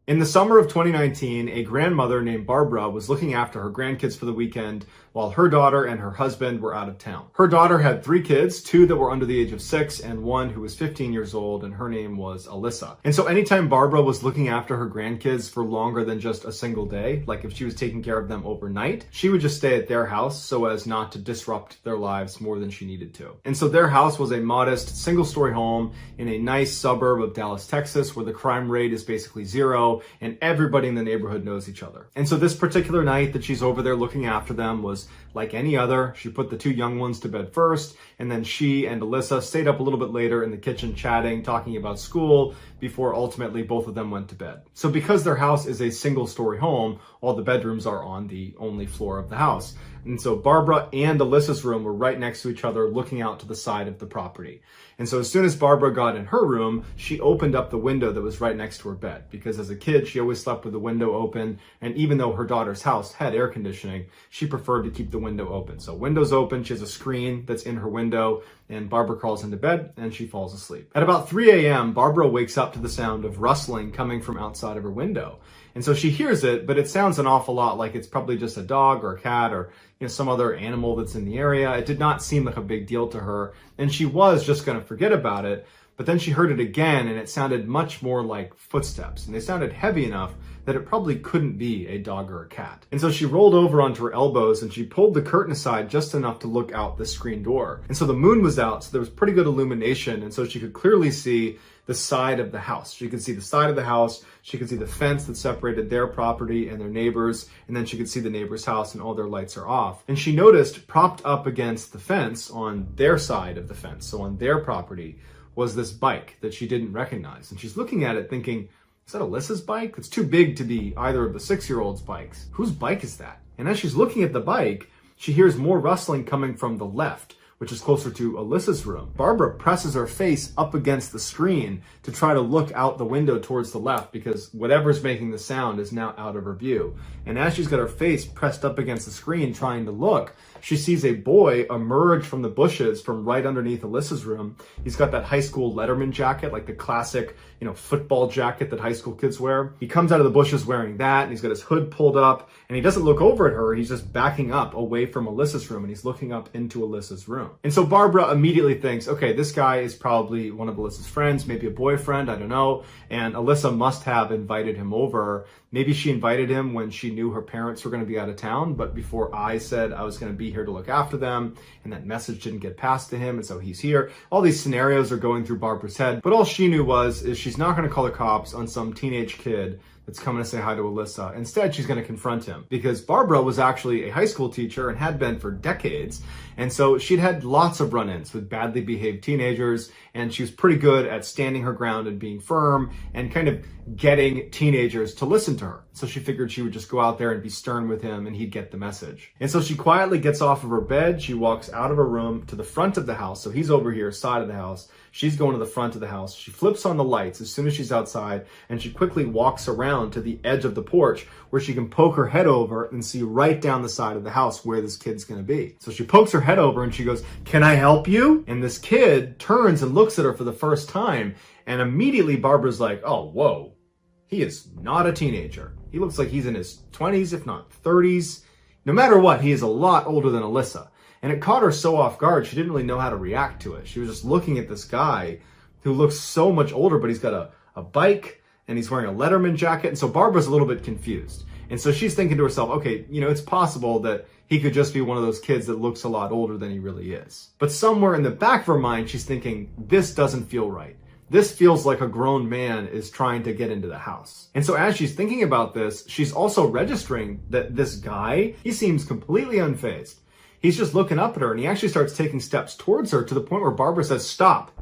In the summer of 2019, a grandmother named Barbara was looking after her grandkids for the weekend while her daughter and her husband were out of town. Her daughter had 3 kids, 2 that were under the age of 6 and 1 who was 15 years old, and her name was Alyssa. And so anytime Barbara was looking after her grandkids for longer than just a single day, like if she was taking care of them overnight, she would just stay at their house so as not to disrupt their lives more than she needed to. And so their house was a modest single-story home in a nice suburb of Dallas, Texas, where the crime rate is basically 0 and everybody in the neighborhood knows each other. And so this particular night that she's over there looking after them was like any other. She put the 2 young ones to bed first, and then she and Alyssa stayed up a little bit later in the kitchen chatting, talking about school, before ultimately both of them went to bed. So because their house is a single-story home, all the bedrooms are on the only floor of the house. And so Barbara and Alyssa's room were right next to each other, looking out to the side of the property. And so as soon as Barbara got in her room, she opened up the window that was right next to her bed, because as a kid, she always slept with the window open. And even though her daughter's house had air conditioning, she preferred to keep the window open. So window's open, she has a screen that's in her window, and Barbara crawls into bed and she falls asleep. At about 3 a.m., Barbara wakes up to the sound of rustling coming from outside of her window. And so she hears it, but it sounds an awful lot like it's probably just a dog or a cat or some other animal that's in the area. It did not seem like a big deal to her, and she was just going to forget about it. But then she heard it again, and it sounded much more like footsteps, and they sounded heavy enough that it probably couldn't be a dog or a cat. And so she rolled over onto her elbows and she pulled the curtain aside just enough to look out the screen door. And so the moon was out, so there was pretty good illumination, and so she could clearly see the side of the house. She could see the side of the house, she could see the fence that separated their property and their neighbors, and then she could see the neighbor's house and all their lights are off. And she noticed propped up against the fence on their side of the fence, so on their property, was this bike that she didn't recognize. And she's looking at it thinking, is that Alyssa's bike? It's too big to be either of the 6-year-old's bikes. Whose bike is that? And as she's looking at the bike, she hears more rustling coming from the left, which is closer to Alyssa's room. Barbara presses her face up against the screen to try to look out the window towards the left because whatever's making the sound is now out of her view. And as she's got her face pressed up against the screen trying to look, she sees a boy emerge from the bushes from right underneath Alyssa's room. He's got that high school Letterman jacket, like the classic, football jacket that high school kids wear. He comes out of the bushes wearing that, and he's got his hood pulled up, and he doesn't look over at her. He's just backing up away from Alyssa's room, and he's looking up into Alyssa's room. And so Barbara immediately thinks, okay, this guy is probably one of Alyssa's friends, maybe a boyfriend, I don't know, and Alyssa must have invited him over. Maybe she invited him when she knew her parents were going to be out of town, but before I said I was going to be here to look after them, and that message didn't get passed to him, and so he's here. All these scenarios are going through Barbara's head, but all she knew is she's not going to call the cops on some teenage kid that's coming to say hi to Alyssa. Instead, she's going to confront him because Barbara was actually a high school teacher and had been for decades. And so she'd had lots of run-ins with badly behaved teenagers, and she was pretty good at standing her ground and being firm and kind of getting teenagers to listen to her. So she figured she would just go out there and be stern with him and he'd get the message. And so she quietly gets off of her bed. She walks out of her room to the front of the house. So he's over here, side of the house. She's going to the front of the house. She flips on the lights as soon as she's outside, and she quickly walks around to the edge of the porch where she can poke her head over and see right down the side of the house where this kid's going to be. So she pokes her head over and she goes, "Can I help you?" And this kid turns and looks at her for the first time, and immediately Barbara's like, oh, whoa, he is not a teenager. He looks like he's in his 20s, if not 30s. No matter what, he is a lot older than Alyssa. And it caught her so off guard, she didn't really know how to react to it. She was just looking at this guy who looks so much older, but he's got a bike and he's wearing a Letterman jacket. And so Barbara's a little bit confused. And so she's thinking to herself, okay, it's possible that he could just be one of those kids that looks a lot older than he really is. But somewhere in the back of her mind, she's thinking, this doesn't feel right. This feels like a grown man is trying to get into the house. And so as she's thinking about this, she's also registering that this guy, he seems completely unfazed. He's just looking up at her, and he actually starts taking steps towards her to the point where Barbara says, stop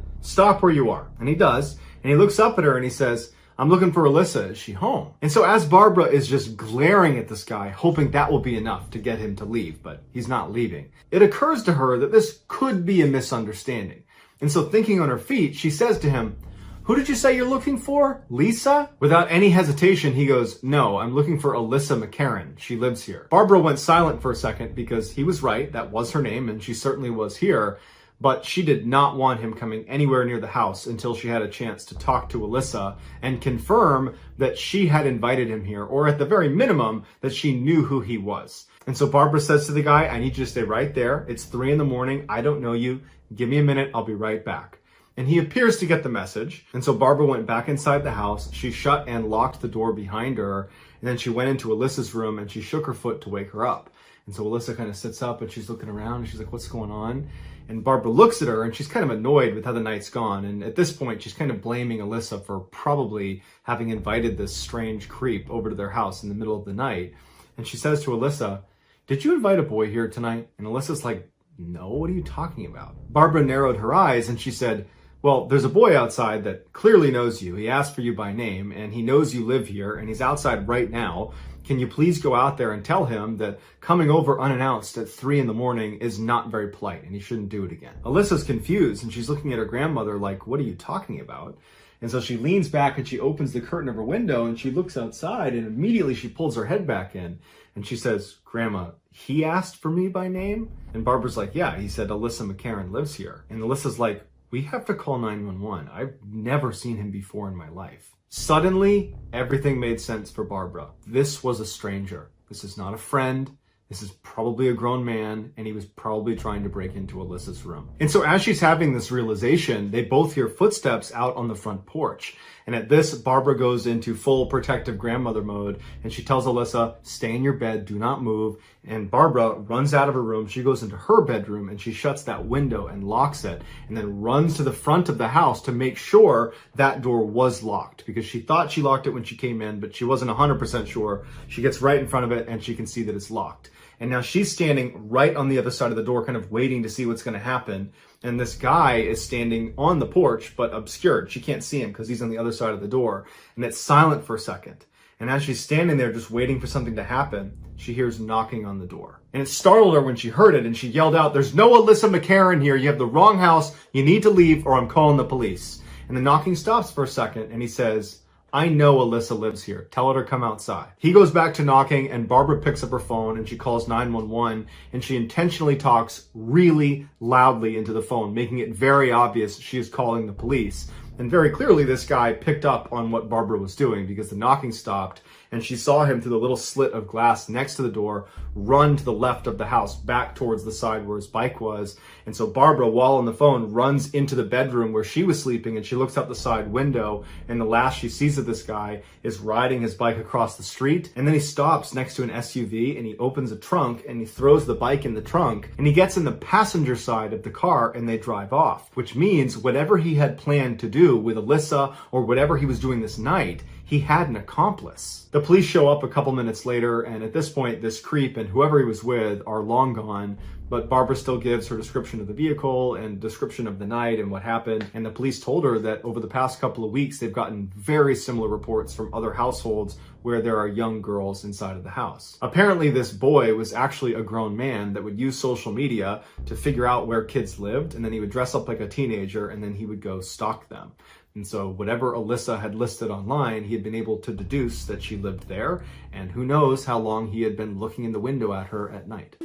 where you are. And he does, and he looks up at her and he says, I'm looking for Alyssa, is she home? And so as Barbara is just glaring at this guy, hoping that will be enough to get him to leave, but he's not leaving, it occurs to her that this could be a misunderstanding. And so thinking on her feet, she says to him, who did you say you're looking for? Lisa? Without any hesitation, he goes, no, I'm looking for Alyssa McCarran. She lives here. Barbara went silent for a second because he was right. That was her name, and she certainly was here. But she did not want him coming anywhere near the house until she had a chance to talk to Alyssa and confirm that she had invited him here, or at the very minimum, that she knew who he was. And so Barbara says to the guy, I need you to stay right there. It's 3 a.m. I don't know you. Give me a minute. I'll be right back. And he appears to get the message. And so Barbara went back inside the house. She shut and locked the door behind her. And then she went into Alyssa's room and she shook her foot to wake her up. And so Alyssa kind of sits up and she's looking around and she's like, what's going on? And Barbara looks at her and she's kind of annoyed with how the night's gone. And at this point, she's kind of blaming Alyssa for probably having invited this strange creep over to their house in the middle of the night. And she says to Alyssa, did you invite a boy here tonight? And Alyssa's like, no, what are you talking about? Barbara narrowed her eyes and she said, well, there's a boy outside that clearly knows you. He asked for you by name, and he knows you live here, and he's outside right now. Can you please go out there and tell him that coming over unannounced at 3 a.m. is not very polite, and he shouldn't do it again? Alyssa's confused, and she's looking at her grandmother like, what are you talking about? And so she leans back, and she opens the curtain of her window, and she looks outside, and immediately she pulls her head back in, and she says, Grandma, he asked for me by name? And Barbara's like, yeah, he said Alyssa McCarran lives here. And Alyssa's like, we have to call 911. I've never seen him before in my life. Suddenly, everything made sense for Barbara. This was a stranger. This is not a friend. This is probably a grown man, and he was probably trying to break into Alyssa's room. And so as she's having this realization, they both hear footsteps out on the front porch. And at this, Barbara goes into full protective grandmother mode, and she tells Alyssa, stay in your bed, do not move. And Barbara runs out of her room. She goes into her bedroom, and she shuts that window and locks it, and then runs to the front of the house to make sure that door was locked, because she thought she locked it when she came in, but she wasn't 100% sure. She gets right in front of it, and she can see that it's locked. And now she's standing right on the other side of the door, kind of waiting to see what's going to happen. And this guy is standing on the porch, but obscured. She can't see him because he's on the other side of the door. And it's silent for a second. And as she's standing there just waiting for something to happen, she hears knocking on the door. And it startled her when she heard it, and she yelled out, "There's no Alyssa McCarran here. You have the wrong house. You need to leave or I'm calling the police." And the knocking stops for a second, and he says, "I know Alyssa lives here. Tell her to come outside." He goes back to knocking, and Barbara picks up her phone and she calls 911, and she intentionally talks really loudly into the phone, making it very obvious she is calling the police. And very clearly this guy picked up on what Barbara was doing, because the knocking stopped and she saw him through the little slit of glass next to the door run to the left of the house, back towards the side where his bike was. And so Barbara, while on the phone, runs into the bedroom where she was sleeping, and she looks out the side window, and the last she sees of this guy is riding his bike across the street. And then he stops next to an SUV and he opens a trunk and he throws the bike in the trunk, and he gets in the passenger side of the car and they drive off, which means whatever he had planned to do with Alyssa or whatever he was doing this night, he had an accomplice. The police show up a couple minutes later, and at this point, this creep and whoever he was with are long gone, but Barbara still gives her description of the vehicle and description of the night and what happened. And the police told her that over the past couple of weeks, they've gotten very similar reports from other households where there are young girls inside of the house. Apparently, this boy was actually a grown man that would use social media to figure out where kids lived, and then he would dress up like a teenager, and then he would go stalk them. And so whatever Alyssa had listed online, he had been able to deduce that she lived there, and who knows how long he had been looking in the window at her at night.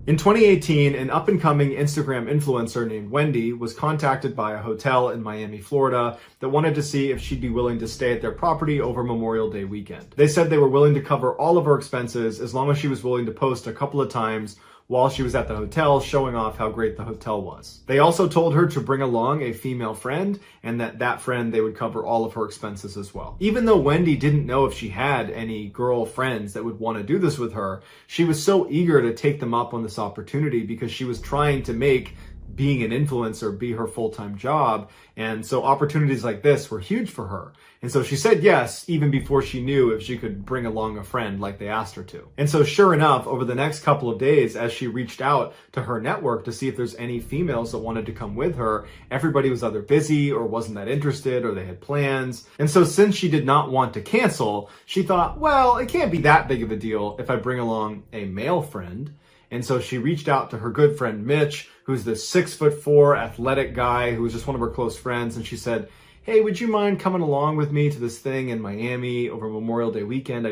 In 2018, an up-and-coming Instagram influencer named Wendy was contacted by a hotel in Miami, Florida that wanted to see if she'd be willing to stay at their property over Memorial Day weekend. They said they were willing to cover all of her expenses as long as she was willing to post a couple of times while she was at the hotel, showing off how great the hotel was. They also told her to bring along a female friend, and that friend, they would cover all of her expenses as well. Even though Wendy didn't know if she had any girl friends that would want to do this with her, she was so eager to take them up on this opportunity because she was trying to make being an influencer be her full-time job. And so opportunities like this were huge for her. And so she said yes, even before she knew if she could bring along a friend like they asked her to. And so sure enough, over the next couple of days, as she reached out to her network to see if there's any females that wanted to come with her, everybody was either busy or wasn't that interested, or they had plans. And so since she did not want to cancel, she thought, well, it can't be that big of a deal if I bring along a male friend. And so she reached out to her good friend Mitch, who's this 6'4" athletic guy who was just one of her close friends. And she said, hey, would you mind coming along with me to this thing in Miami over Memorial Day weekend?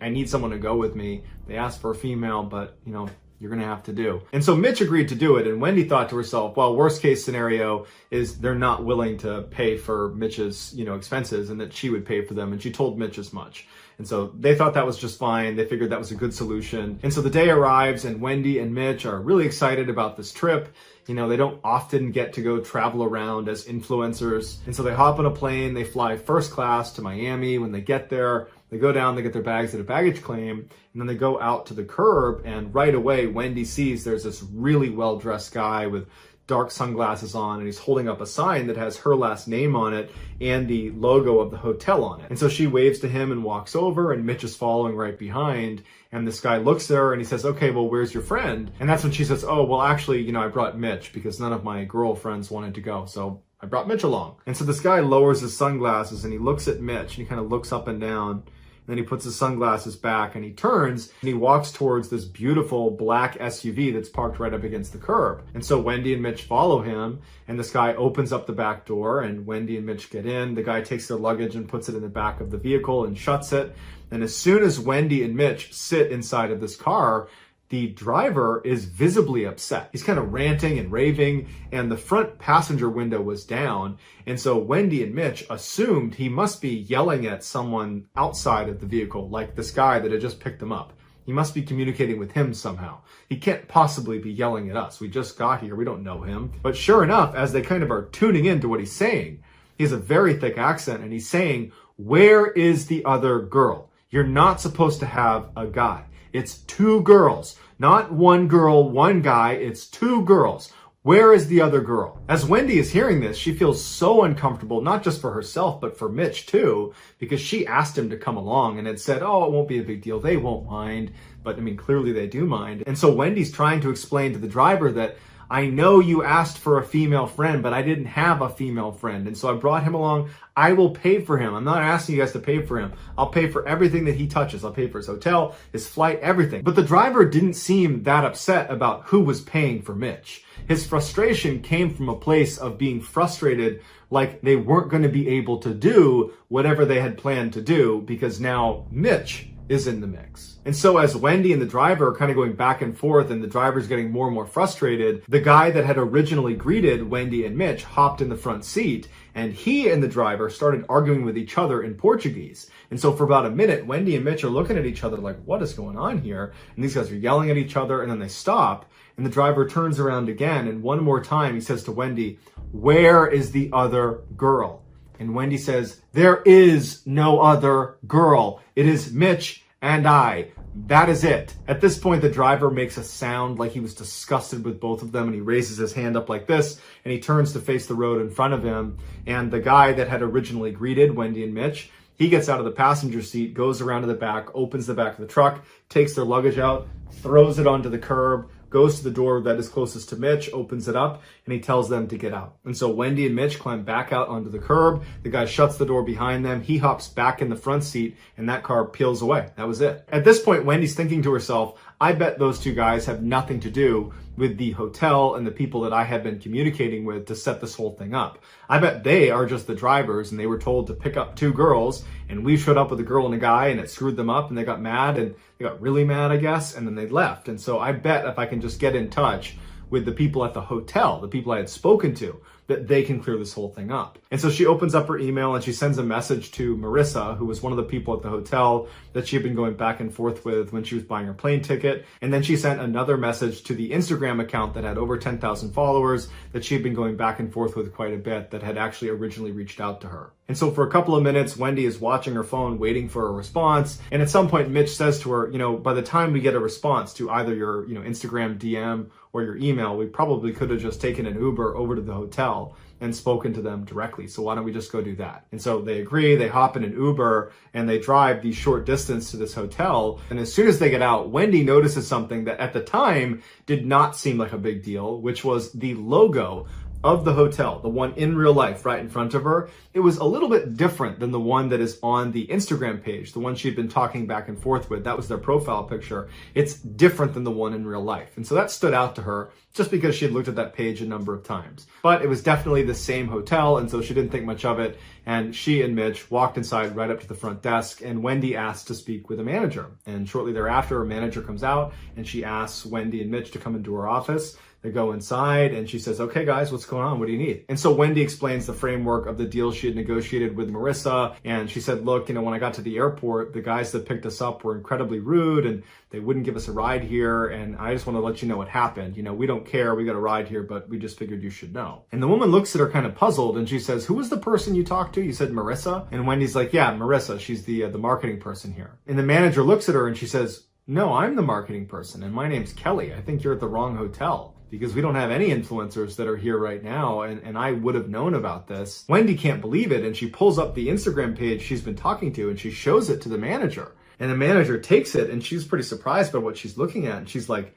I need someone to go with me. They asked for a female, but you're gonna have to do. And so Mitch agreed to do it, and Wendy thought to herself, well, worst case scenario is they're not willing to pay for Mitch's, expenses, and that she would pay for them, and she told Mitch as much. And so they thought that was just fine. They figured that was a good solution. And so the day arrives, and Wendy and Mitch are really excited about this trip. They don't often get to go travel around as influencers. And so they hop on a plane, they fly first class to Miami. When they get there, they go down, they get their bags at a baggage claim, and then they go out to the curb, and right away, Wendy sees there's this really well-dressed guy with dark sunglasses on, and he's holding up a sign that has her last name on it and the logo of the hotel on it. And so she waves to him and walks over, and Mitch is following right behind. And this guy looks at her and he says, okay, well, where's your friend? And that's when she says, oh, well, actually, I brought Mitch because none of my girlfriends wanted to go. So I brought Mitch along. And so this guy lowers his sunglasses and he looks at Mitch and he kind of looks up and down. Then he puts his sunglasses back and he turns and he walks towards this beautiful black SUV that's parked right up against the curb. And so Wendy and Mitch follow him, and this guy opens up the back door, and Wendy and Mitch get in. The guy takes their luggage and puts it in the back of the vehicle and shuts it. And as soon as Wendy and Mitch sit inside of this car, the driver is visibly upset. He's kind of ranting and raving, and the front passenger window was down. And so Wendy and Mitch assumed he must be yelling at someone outside of the vehicle, like this guy that had just picked them up. He must be communicating with him somehow. He can't possibly be yelling at us. We just got here. We don't know him. But sure enough, as they kind of are tuning into what he's saying, he has a very thick accent, and he's saying, "Where is the other girl? You're not supposed to have a guy. It's two girls, not one girl, one guy. It's two girls. Where is the other girl?" As Wendy is hearing this, she feels so uncomfortable, not just for herself, but for Mitch too, because she asked him to come along and had said, "Oh, it won't be a big deal. They won't mind." But I mean, clearly they do mind. And so Wendy's trying to explain to the driver that, "I know you asked for a female friend, but I didn't have a female friend. And so I brought him along. I will pay for him. I'm not asking you guys to pay for him. I'll pay for everything that he touches. I'll pay for his hotel, his flight, everything." But the driver didn't seem that upset about who was paying for Mitch. His frustration came from a place of being frustrated, like they weren't going to be able to do whatever they had planned to do because now Mitch is in the mix. And so as Wendy and the driver are kind of going back and forth and the driver's getting more and more frustrated, the guy that had originally greeted Wendy and Mitch hopped in the front seat, and he and the driver started arguing with each other in Portuguese. And so for about a minute, Wendy and Mitch are looking at each other like, what is going on here? And these guys are yelling at each other, and then they stop, and the driver turns around again, and one more time he says to Wendy, "Where is the other girl?" And Wendy says, "There is no other girl. It is Mitch and I. That is it." At this point, the driver makes a sound like he was disgusted with both of them, and he raises his hand up like this, and he turns to face the road in front of him. And the guy that had originally greeted Wendy and Mitch, he gets out of the passenger seat, goes around to the back, opens the back of the truck, takes their luggage out, throws it onto the curb, goes to the door that is closest to Mitch, opens it up, and he tells them to get out. And so Wendy and Mitch climb back out onto the curb. The guy shuts the door behind them. He hops back in the front seat, and that car peels away. That was it. At this point, Wendy's thinking to herself, I bet those two guys have nothing to do with the hotel and the people that I had been communicating with to set this whole thing up. I bet they are just the drivers, and they were told to pick up two girls, and we showed up with a girl and a guy, and it screwed them up, and they got mad, and they got really mad, I guess, and then they left. And so I bet if I can just get in touch with the people at the hotel, the people I had spoken to, that they can clear this whole thing up. And so she opens up her email and she sends a message to Marissa, who was one of the people at the hotel that she had been going back and forth with when she was buying her plane ticket. And then she sent another message to the Instagram account that had over 10,000 followers that she had been going back and forth with quite a bit, that had actually originally reached out to her. And so for a couple of minutes, Wendy is watching her phone, waiting for a response. And at some point, Mitch says to her, by the time we get a response to either your, Instagram DM or your email, we probably could have just taken an Uber over to the hotel and spoken to them directly. So why don't we just go do that? And so they agree, they hop in an Uber, and they drive the short distance to this hotel. And as soon as they get out, Wendy notices something that at the time did not seem like a big deal, which was the logo of the hotel, the one in real life right in front of her. It was a little bit different than the one that is on the Instagram page, the one she'd been talking back and forth with. That was their profile picture. It's different than the one in real life. And so that stood out to her just because she had looked at that page a number of times. But it was definitely the same hotel, and so she didn't think much of it. And she and Mitch walked inside right up to the front desk, and Wendy asked to speak with a manager. And shortly thereafter, a manager comes out, and she asks Wendy and Mitch to come into her office. They go inside and she says, "Okay guys, what's going on? What do you need?" And so Wendy explains the framework of the deal she had negotiated with Marissa. And she said, "Look, when I got to the airport, the guys that picked us up were incredibly rude and they wouldn't give us a ride here. And I just want to let you know what happened. We don't care. We got a ride here, but we just figured you should know." And the woman looks at her kind of puzzled and she says, "Who was the person you talked to? You said Marissa?" And Wendy's like, "Yeah, Marissa. She's the marketing person here." And the manager looks at her and she says, "No, I'm the marketing person and my name's Kelly. I think you're at the wrong hotel, because we don't have any influencers that are here right now, and I would have known about this." Wendy can't believe it, and she pulls up the Instagram page she's been talking to, and she shows it to the manager. And the manager takes it, and she's pretty surprised by what she's looking at, and she's like,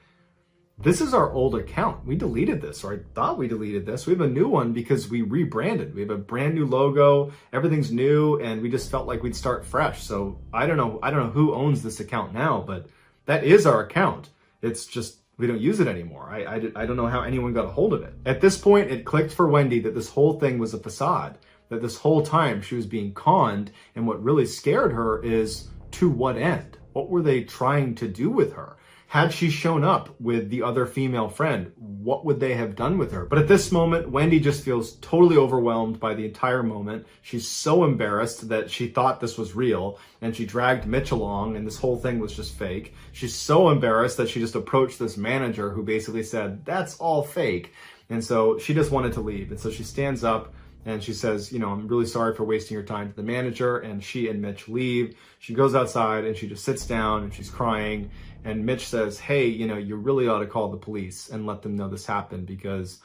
"This is our old account. We deleted this, or I thought we deleted this. We have a new one because we rebranded. We have a brand new logo, everything's new, and we just felt like we'd start fresh. So I don't know who owns this account now, but that is our account. It's just we don't use it anymore. I don't know how anyone got a hold of it." At this point, it clicked for Wendy that this whole thing was a facade, that this whole time she was being conned, and what really scared her is to what end? What were they trying to do with her? Had she shown up with the other female friend, what would they have done with her? But at this moment, Wendy just feels totally overwhelmed by the entire moment. She's so embarrassed that she thought this was real, and she dragged Mitch along, and this whole thing was just fake. She's so embarrassed that she just approached this manager who basically said, that's all fake. And so she just wanted to leave. And so she stands up and she says, I'm really sorry for wasting your time to the manager. And she and Mitch leave. She goes outside and she just sits down and she's crying. And Mitch says, hey, you really ought to call the police and let them know this happened because,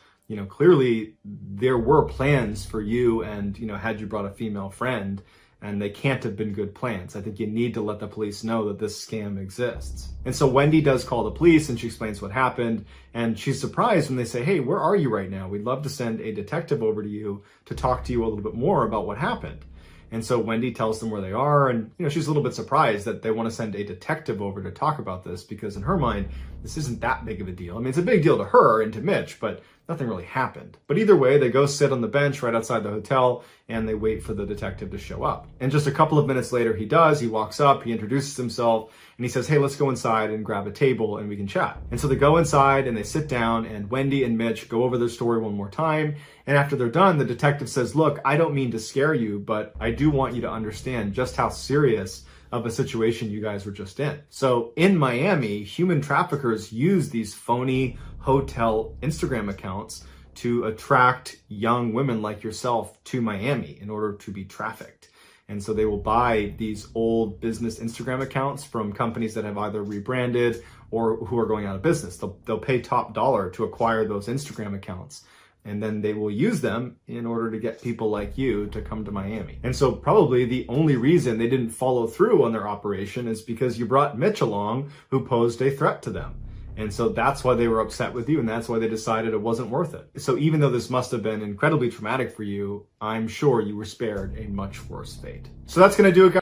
clearly there were plans for you and, had you brought a female friend, and they can't have been good plans. I think you need to let the police know that this scam exists. And so Wendy does call the police and she explains what happened. And she's surprised when they say, hey, where are you right now? We'd love to send a detective over to you to talk to you a little bit more about what happened. And so Wendy tells them where they are. And, she's a little bit surprised that they want to send a detective over to talk about this because in her mind, this isn't that big of a deal. I mean, it's a big deal to her and to Mitch, but nothing really happened. But either way, they go sit on the bench right outside the hotel and they wait for the detective to show up. And just a couple of minutes later, he does. He walks up, he introduces himself, and he says, hey, let's go inside and grab a table and we can chat. And so they go inside and they sit down, and Wendy and Mitch go over their story one more time. And after they're done, the detective says, look, I don't mean to scare you, but I do want you to understand just how serious of a situation you guys were just in. So in Miami, human traffickers use these phony hotel Instagram accounts to attract young women like yourself to Miami in order to be trafficked. And so they will buy these old business Instagram accounts from companies that have either rebranded or who are going out of business. They'll pay top dollar to acquire those Instagram accounts. And then they will use them in order to get people like you to come to Miami. And so probably the only reason they didn't follow through on their operation is because you brought Mitch along who posed a threat to them. And so that's why they were upset with you, and that's why they decided it wasn't worth it. So even though this must have been incredibly traumatic for you, I'm sure you were spared a much worse fate. So that's going to do it, guys.